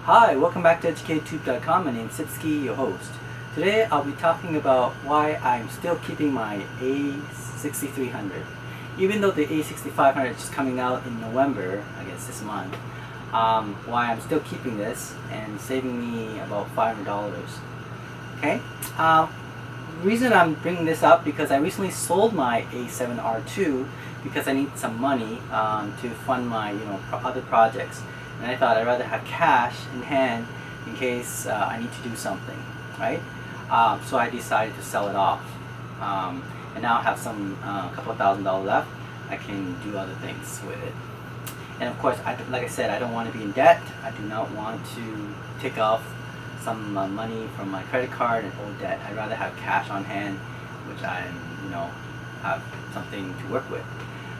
Hi, welcome back to EducateTube.com. My name is Sitsuki, your host. Today I'll be talking about why I'm still keeping my a6300. Even though the a6500 is coming out in November, I guess this month, why I'm still keeping this and saving me about $500. Okay? Reason I'm bringing this up because I recently sold my a7R2 because I need some money to fund my other projects. And I thought I'd rather have cash in hand in case I need to do something, right? So I decided to sell it off. And now I have some couple of $1,000s left. I can do other things with it. And of course, like I said, I don't want to be in debt. I do not want to take off some money from my credit card and owe debt. I'd rather have cash on hand, which I have something to work with.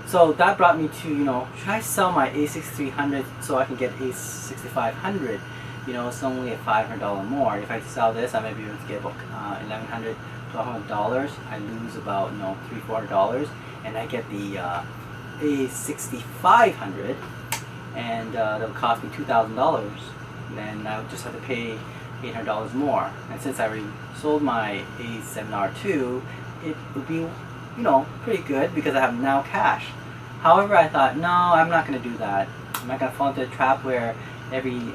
So that brought me to, should I sell my a6300 so I can get a6500? It's only a $500 more. If I sell this, I might be able to get about $1,100 to $1,200. I lose about $300-$400, and I get the a6500, and that'll cost me $2,000. Then I would just have to pay $800 more. And since I sold my a7R2, it would be pretty good because I have now cash. However, I thought, no, I'm not going to do that. I'm not going to fall into a trap where every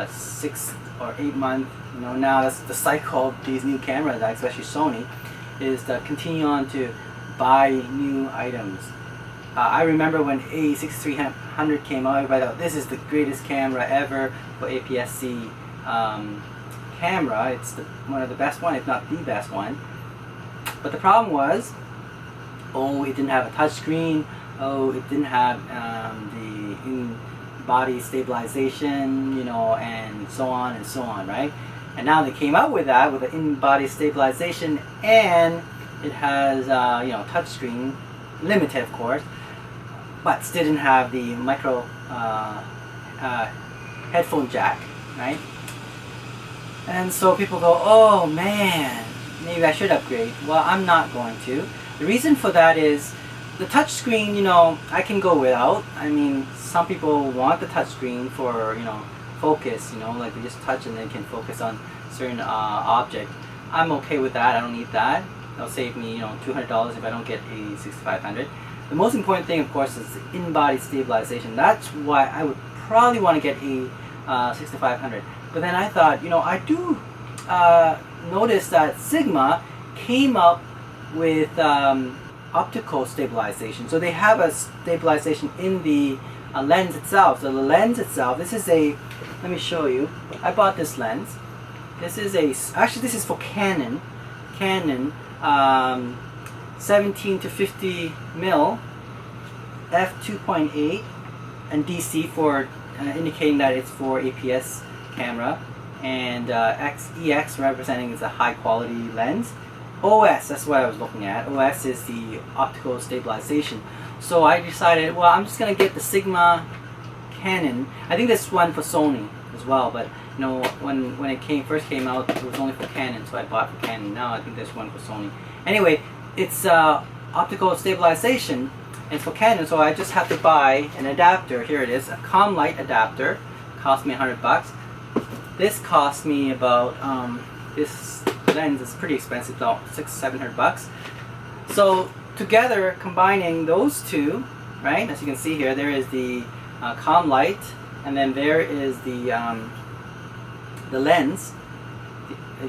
6 or 8 months, now that's the cycle of these new cameras, especially Sony, is to continue on to buy new items. I remember when a6300 came out, everybody thought this is the greatest camera ever for APS-C camera. It's one of the best one, if not the best one. But the problem was, it didn't have a touch screen. It didn't have the in-body stabilization, and so on, right? And now they came out with that, with the in-body stabilization, and it has, touch screen, limited of course, but still didn't have the micro headphone jack, right? And so people go, oh man, maybe I should upgrade. Well, I'm not going to. The reason for that is the touch screen, I can go without. I mean, some people want the touch screen for, focus, like they just touch and they can focus on certain object. I'm okay with that. I don't need that. That'll save me, $200 if I don't get a 6500. The most important thing, of course, is the in-body stabilization. That's why I would probably want to get a 6500. But then I thought, I do notice that Sigma came up with optical stabilization. So they have a stabilization in the lens itself. So the lens itself, this is let me show you. I bought this lens. This is actually this is for Canon 17 to 50 mil f2.8 and DC for indicating that it's for APS camera, and EX representing is a high quality lens. OS, that's what I was looking at. OS is the optical stabilization. So I decided, well, I'm just going to get the Sigma Canon. I think this one for Sony as well, but when it first came out, it was only for Canon, so I bought for Canon. Now I think there's one for Sony. Anyway, it's optical stabilization, and it's for Canon, so I just have to buy an adapter. Here it is, a ComLite adapter. It cost me $100. This cost me about this lens is pretty expensive, though, $600-$700. So together, combining those two, right? As you can see here, there is the ComLite, and then there is the lens,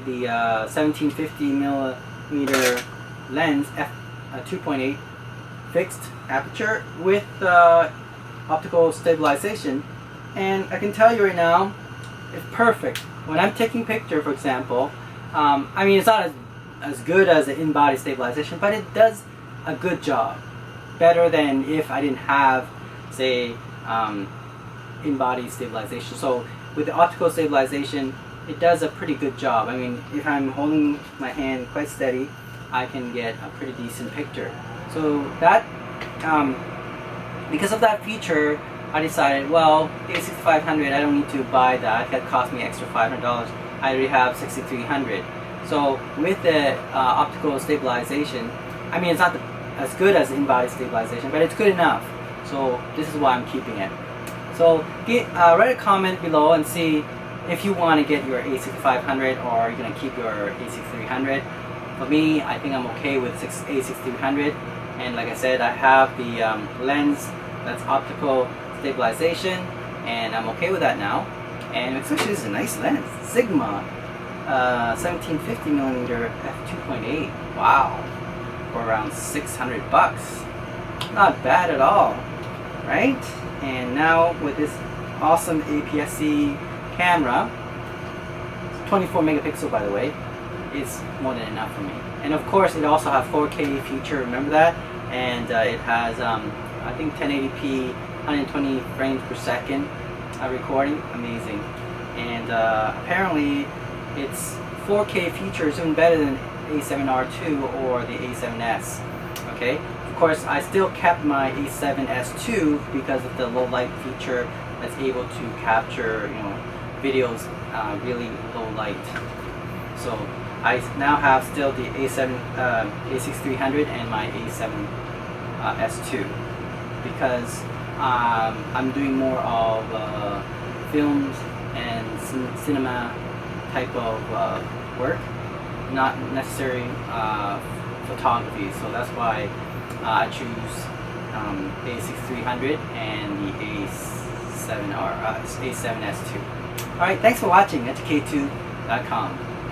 the 1750 millimeter lens, f2.8 fixed aperture with optical stabilization, and I can tell you right now, it's perfect. When I'm taking picture, for example. I mean, it's not as good as the in-body stabilization, but it does a good job. Better than if I didn't have, say, in-body stabilization. So with the optical stabilization, it does a pretty good job. I mean, if I'm holding my hand quite steady, I can get a pretty decent picture. So that, because of that feature, I decided, well, the a6500, I don't need to buy that. That cost me extra $500. I already have 6300. So with the optical stabilization, I mean, it's not as good as in-body stabilization, but it's good enough. So this is why I'm keeping it. So write a comment below and see if you want to get your a6500 or you're going to keep your a6300. For me, I think I'm okay with a6300, and like I said, I have the lens that's optical stabilization, and I'm okay with that now. And especially this is a nice lens, Sigma 1750mm f2.8. Wow, for around $600. Not bad at all, right? And now with this awesome APS-C camera, 24 megapixel by the way, is more than enough for me. And of course it also has 4K feature, remember that? And it has I think 1080p 120 frames per second recording, amazing. And apparently its 4K feature is even better than A7R2 or the A7S. Okay, of course I still kept my A7S2 because of the low light feature that's able to capture, you know, videos really low light. So I now have still the a6300 and my A7S2 because I'm doing more of films and cinema type of work, not necessarily photography. So that's why I choose a6300 and the A7S2. Alright, thanks for watching. EducateTube.com.